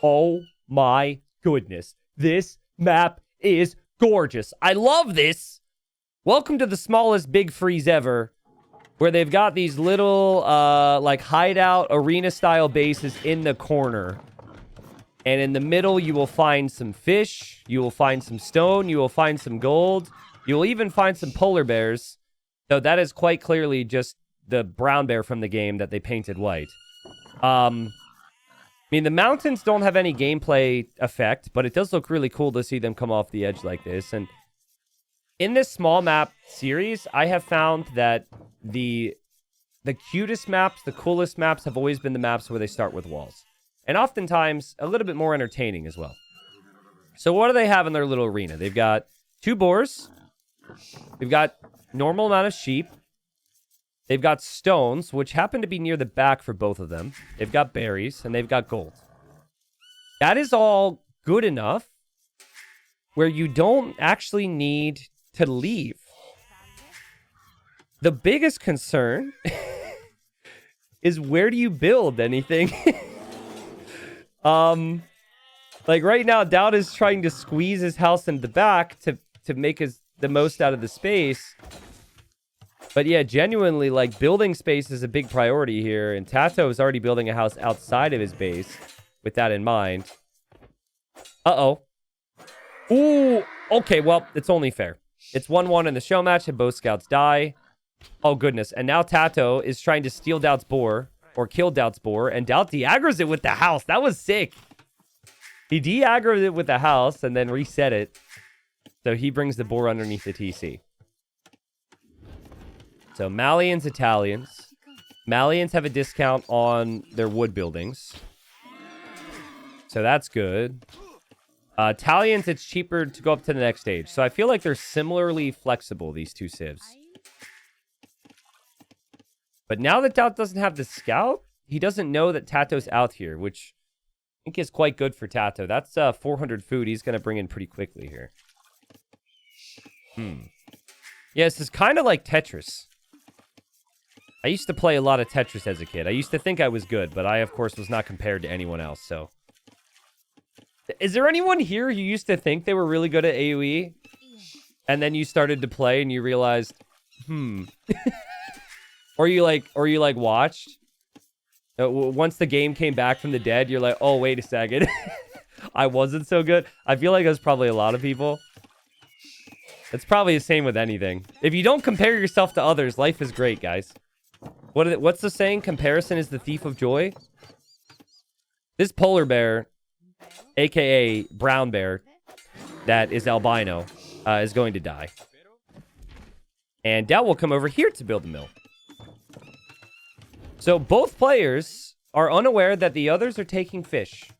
Oh my goodness. This map is gorgeous. I love this. Welcome to the smallest big freeze ever, where they've got these little like hideout arena style bases in the corner. And in the middle, you will find some fish. You will find some stone. You will find some gold. You will even find some polar bears. So that is quite clearly just the brown bear from the game that they painted white. I mean, the mountains don't have any gameplay effect, but it does look really cool to see them come off the edge like this. And in this small map series, I have found that the cutest maps, the coolest maps have always been the maps where they start with walls. And oftentimes, a little bit more entertaining as well. So what do they have in their little arena? They've got 2 boars. They've got normal amount of sheep. They've got stones, which happen to be near the back for both of them. They've got berries, and they've got gold. That is all good enough where you don't actually need to leave. The biggest concern is, where do you build anything? Like right now, Dowd is trying to squeeze his house in the back to make the most out of the space. But yeah, genuinely, like, building space is a big priority here, and TatoH is already building a house outside of his base with that in mind. Uh-oh. Ooh, okay, well, it's only fair. It's 1-1 in the show match, and both scouts die. Oh, goodness. And now TatoH is trying to steal Dowd's boar, or kill Dowd's boar, and Dowd de-aggroes it with the house. That was sick. He de-aggroed it with the house, and then reset it. So he brings the boar underneath the TC. So Malians, Italians. Malians have a discount on their wood buildings. So that's good. Italians, it's cheaper to go up to the next stage. So I feel like they're similarly flexible, these two civs. But now that Dowd doesn't have the scout, he doesn't know that TatoH's out here, which I think is quite good for TatoH. That's 400 food he's going to bring in pretty quickly here. Yeah, this is kind of like Tetris. I used to play a lot of Tetris as a kid. I used to think I was good, but I, of course, was not compared to anyone else, so. Is there anyone here who used to think they were really good at AoE? And then you started to play and you realized, Or you watched. Once the game came back from the dead, you're like, oh, wait a second. I wasn't so good. I feel like that's probably a lot of people. It's probably the same with anything. If you don't compare yourself to others, life is great, guys. What's the saying? Comparison is the thief of joy? This polar bear, aka brown bear, that is albino, is going to die. And Dowd will come over here to build the mill. So both players are unaware that the others are taking fish.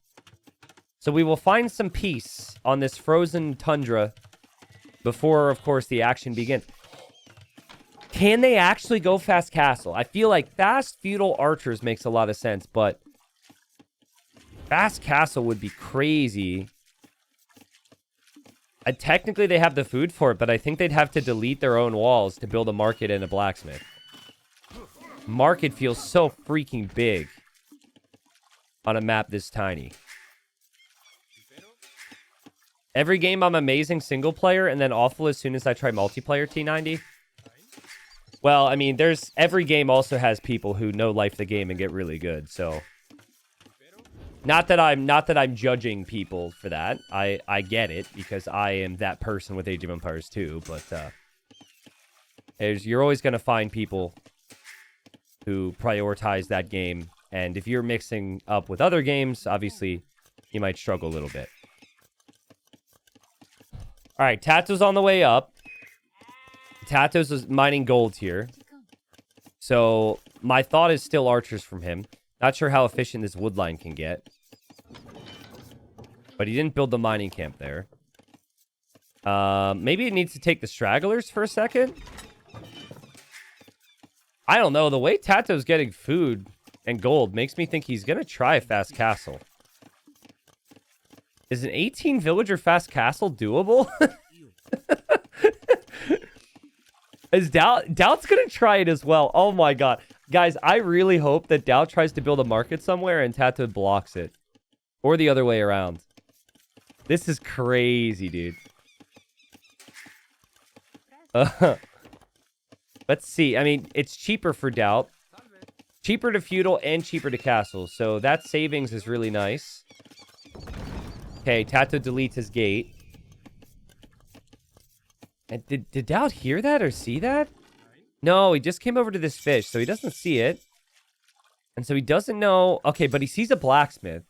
So we will find some peace on this frozen tundra before, of course, the action begins. Can they actually go fast castle? I feel like fast feudal archers makes a lot of sense, but fast castle would be crazy. Technically, they have the food for it, but I think they'd have to delete their own walls to build a market and a blacksmith. Market feels so freaking big on a map this tiny. Every game I'm amazing single player and then awful as soon as I try multiplayer T90. Well, I mean, every game also has people who know life the game and get really good, so not that I'm judging people for that. I get it because I am that person with Age of Empires 2, but you're always going to find people who prioritize that game, and if you're mixing up with other games, obviously you might struggle a little bit. All right, TatoH's on the way up. TatoH is mining gold here. So my thought is still archers from him. Not sure how efficient this wood line can get. But he didn't build the mining camp there. Maybe it needs to take the stragglers for a second. I don't know. The way TatoH's getting food and gold makes me think he's going to try a fast castle. Is an 18 villager fast castle doable? Dowd's going to try it as well. Oh my god. Guys, I really hope that Dowd tries to build a market somewhere and TatoH blocks it. Or the other way around. This is crazy, dude. Let's see. I mean, it's cheaper for Doubt. Cheaper to feudal and cheaper to castle. So that savings is really nice. Okay, Tato deletes his gate. And did Doubt hear that or see that? No, he just came over to this fish, so he doesn't see it. And so he doesn't know... Okay, but he sees a blacksmith.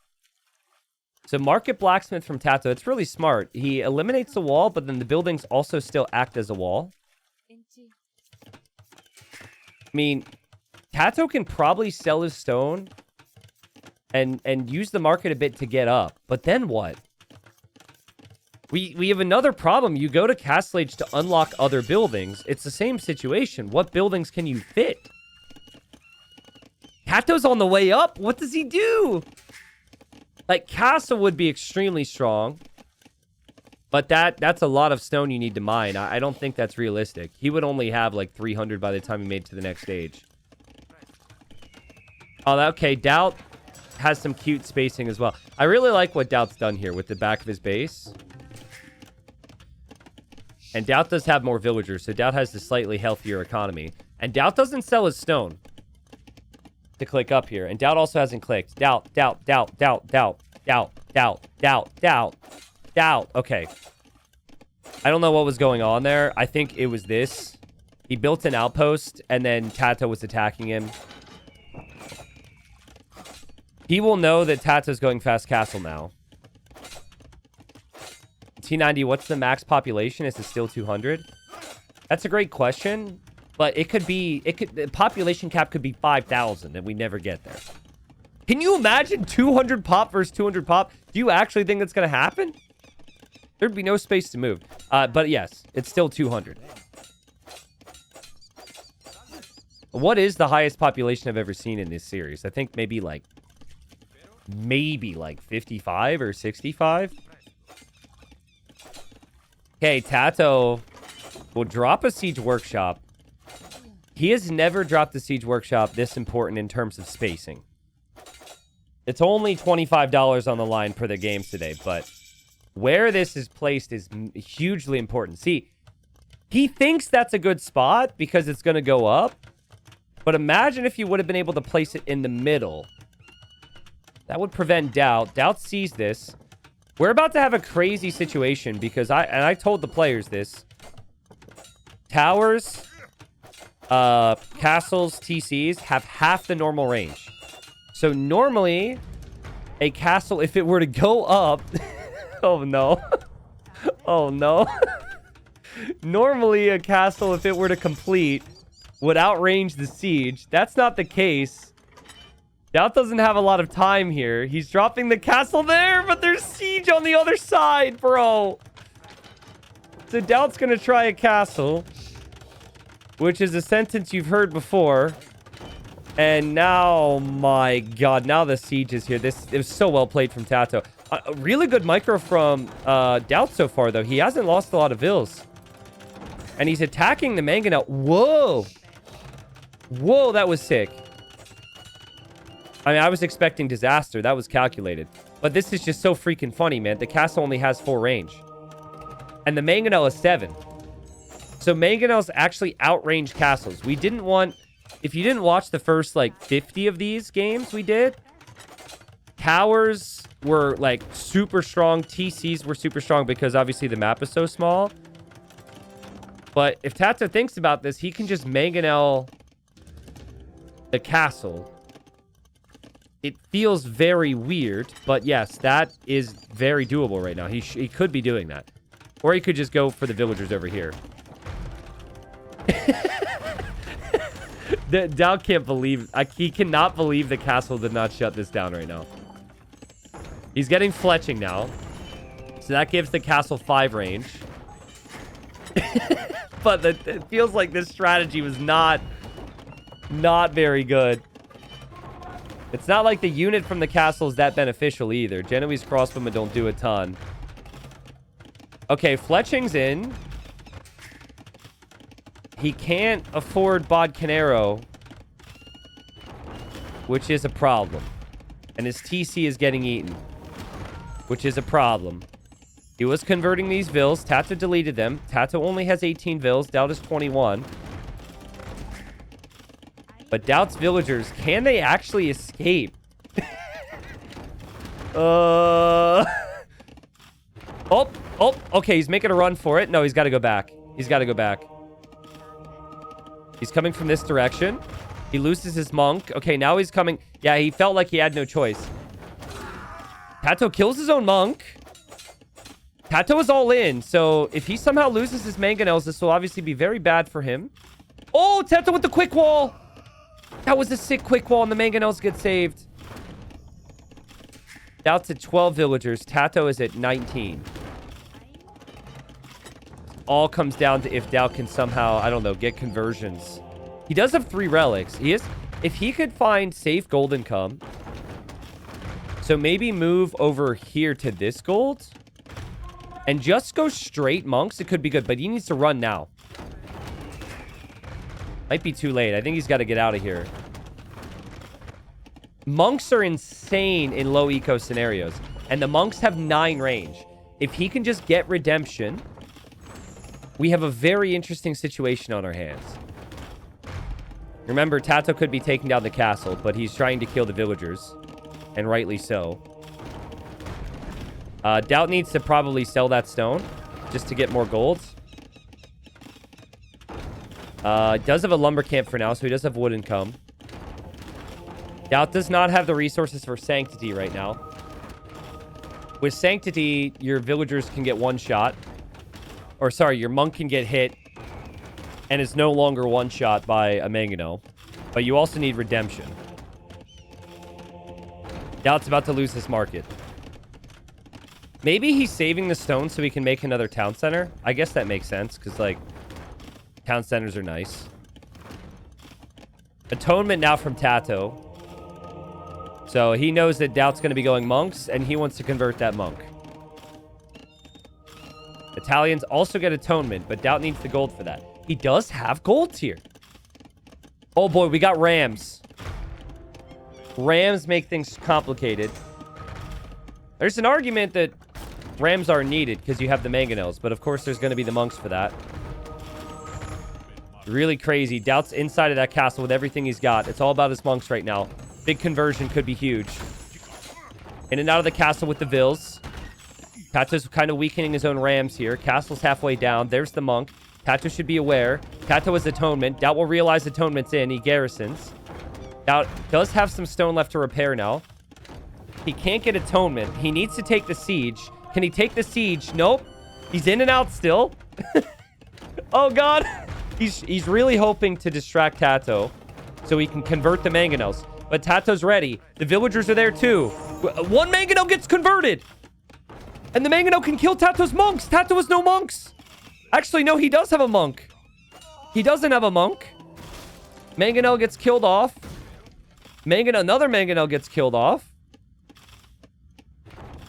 So market blacksmith from Tato. It's really smart. He eliminates the wall, but then the buildings also still act as a wall. I mean, Tato can probably sell his stone and use the market a bit to get up. But then what? We have another problem. You go to Castle Age to unlock other buildings. It's the same situation. What buildings can you fit? Tato's on the way up. What does he do? Like, Castle would be extremely strong. But that's a lot of stone you need to mine. I don't think that's realistic. He would only have like 300 by the time he made it to the next stage. Oh, okay. Doubt has some cute spacing as well. I really like what Doubt's done here with the back of his base. And Doubt does have more villagers, so Doubt has the slightly healthier economy. And Doubt doesn't sell his stone to click up here. And Doubt also hasn't clicked. Doubt. Okay. I don't know what was going on there. I think it was this. He built an outpost, and then Tato was attacking him. He will know that Tato's going fast castle now. T90, what's the max population? Is it still 200? That's a great question, but it could be, the population cap could be 5,000 and we never get there. Can you imagine 200 pop versus 200 pop? Do you actually think that's going to happen? There'd be no space to move. But yes, it's still 200. What is the highest population I've ever seen in this series? I think maybe like 55 or 65. Okay, Tato will drop a siege workshop. He has never dropped a siege workshop this important in terms of spacing. It's only $25 on the line per the games today, but where this is placed is hugely important. See, he thinks that's a good spot because it's going to go up, but imagine if you would have been able to place it in the middle. That would prevent Doubt. Doubt sees this. We're about to have a crazy situation because I told the players this. Towers, castles, TCs have half the normal range. So normally, a castle, if it were to go up... oh, no. Oh, no. Normally, a castle, if it were to complete, would outrange the siege. That's not the case. Doubt doesn't have a lot of time here. He's dropping the castle there, but there's siege on the other side, bro. So Doubt's going to try a castle, which is a sentence you've heard before. And now, oh my god, now the siege is here. It was so well played from Tato. A really good micro from Doubt so far, though. He hasn't lost a lot of vills. And he's attacking the mangonel. Whoa. Whoa, that was sick. I mean, I was expecting disaster. That was calculated. But this is just so freaking funny, man. The castle only has 4 range. And the mangonel is 7. So mangonels actually outrange castles. We didn't want... If you didn't watch the first, like, 50 of these games we did, towers were, like, super strong. TCs were super strong because, obviously, the map is so small. But if Tato thinks about this, he can just mangonel the castle. It feels very weird, but yes, that is very doable right now. He could be doing that. Or he could just go for the villagers over here. Doubt can't believe... he cannot believe the castle did not shut this down right now. He's getting fletching now. So that gives the castle 5 range. But it feels like this strategy was not very good. It's not like the unit from the castle is that beneficial either. Genoese crossbowmen don't do a ton. Okay, fletching's in. He can't afford Bodcanero, which is a problem. And his TC is getting eaten. which is a problem. He was converting these vills. TatoH deleted them. TatoH only has 18 vills. Doubt is 21. But Doubt's villagers, can they actually escape? Oh, okay. He's making a run for it. No, he's got to go back. He's got to go back. He's coming from this direction. He loses his monk. Okay, now he's coming. Yeah, he felt like he had no choice. TatoH kills his own monk. TatoH is all in. So if he somehow loses his mangonels, this will obviously be very bad for him. Oh, TatoH with the quick wall. That was a sick quick wall, and the mangonels get saved. Doubt's at 12 villagers. TatoH is at 19. All comes down to if Doubt can somehow, I don't know, get conversions. He does have 3 relics. If he could find safe gold income, so maybe move over here to this gold and just go straight monks, it could be good, but he needs to run now. Might be too late. I think he's got to get out of here. Monks are insane in low eco scenarios, and the monks have 9 range. If he can just get redemption, we have a very interesting situation on our hands. Remember, TatoH could be taking down the castle, but he's trying to kill the villagers, and rightly so. Doubt needs to probably sell that stone just to get more gold. Does have a lumber camp for now, so he does have wood income. Doubt does not have the resources for Sanctity right now. With Sanctity, your villagers can get one shot. Or, sorry, your monk can get hit and is no longer one shot by a mangonel. But you also need redemption. Doubt's about to lose this market. Maybe he's saving the stone so he can make another town center. I guess that makes sense, because, like, town centers are nice. Atonement now from TatoH. So he knows that Doubt's going to be going monks, and he wants to convert that monk. Italians also get atonement, but Doubt needs the gold for that. He does have gold here. Oh boy, we got rams. Rams make things complicated. There's an argument that rams are needed because you have the mangonels, but of course there's going to be the monks for that. Really crazy. Doubt's inside of that castle with everything he's got. It's all about his monks right now. Big conversion could be huge. In and out of the castle with the vills. TatoH's kind of weakening his own rams here. Castle's halfway down. There's the monk. TatoH should be aware. TatoH has atonement. Doubt will realize atonement's in. He garrisons. Doubt does have some stone left to repair now. He can't get atonement. He needs to take the siege. Can he take the siege? Nope. He's in and out still. Oh, God. He's really hoping to distract TatoH so he can convert the mangonels. But TatoH's ready. The villagers are there, too. One mangonel gets converted. And the mangonel can kill TatoH's monks. TatoH has no monks. Actually, no, he does have a monk. He doesn't have a monk. Mangonel gets killed off. Another mangonel gets killed off.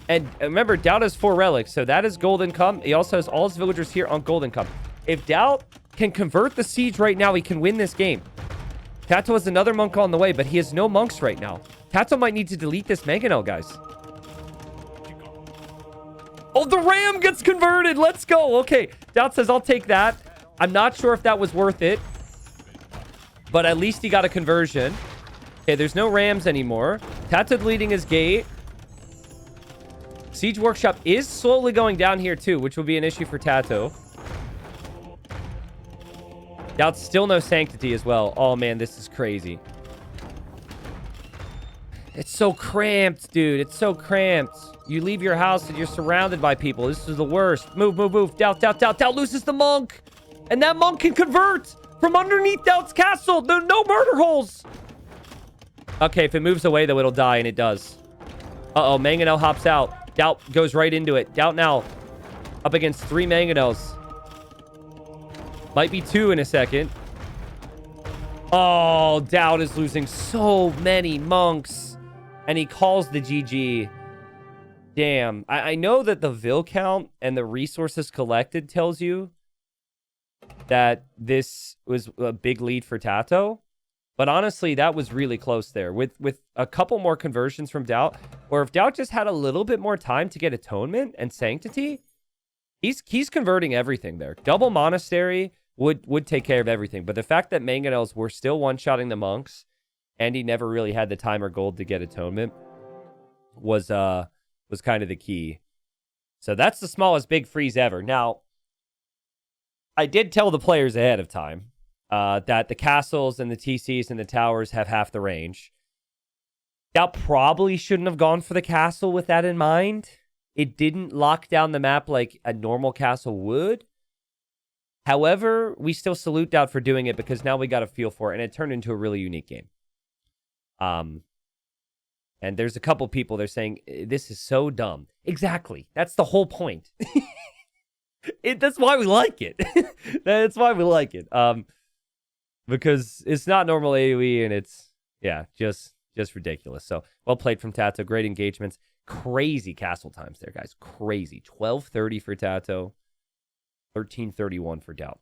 And remember, Doubt has 4 relics, so that is gold income. He also has all his villagers here on gold income. If Doubt can convert the siege right now, he can win this game. TatoH has another monk on the way, but he has no monks right now. TatoH might need to delete this mangonel, guys. Oh, the ram gets converted. Let's go. Okay. Doubt says, I'll take that. I'm not sure if that was worth it, but at least he got a conversion. Okay, there's no rams anymore. TatoH deleting his gate. Siege Workshop is slowly going down here too, which will be an issue for TatoH. Doubt's still no Sanctity as well. Oh, man, this is crazy. It's so cramped, dude. It's so cramped. You leave your house and you're surrounded by people. This is the worst. Move, move, move. Doubt, Doubt, Doubt. Doubt loses the monk. And that monk can convert from underneath Doubt's castle. There are no murder holes. Okay, if it moves away, though, it'll die, and it does. Uh-oh, Mangonel hops out. Doubt goes right into it. Doubt now up against 3 Mangonels. Might be 2 in a second. Oh, Doubt is losing so many monks. And he calls the GG. Damn. I know that the Vill count and the resources collected tells you that this was a big lead for TatoH. But honestly, that was really close there. With a couple more conversions from Doubt, or if Doubt just had a little bit more time to get Atonement and Sanctity, he's converting everything there. Double Monastery would take care of everything. But the fact that Mangonels were still one-shotting the monks, and he never really had the time or gold to get Atonement, was kind of the key. So that's the smallest big freeze ever. Now, I did tell the players ahead of time that the castles and the TCs and the towers have half the range. Doubt probably shouldn't have gone for the castle with that in mind. It didn't lock down the map like a normal castle would. However, we still salute Doubt for doing it because now we got a feel for it, and it turned into a really unique game. And there's a couple people, they're saying, this is so dumb. Exactly. That's the whole point. That's why we like it. That's why we like it. Because it's not normal AoE, and it's, yeah, just ridiculous. So, well played from TatoH. Great engagements. Crazy castle times there, guys. Crazy. 12:30 for TatoH. 13:31 for Doubt.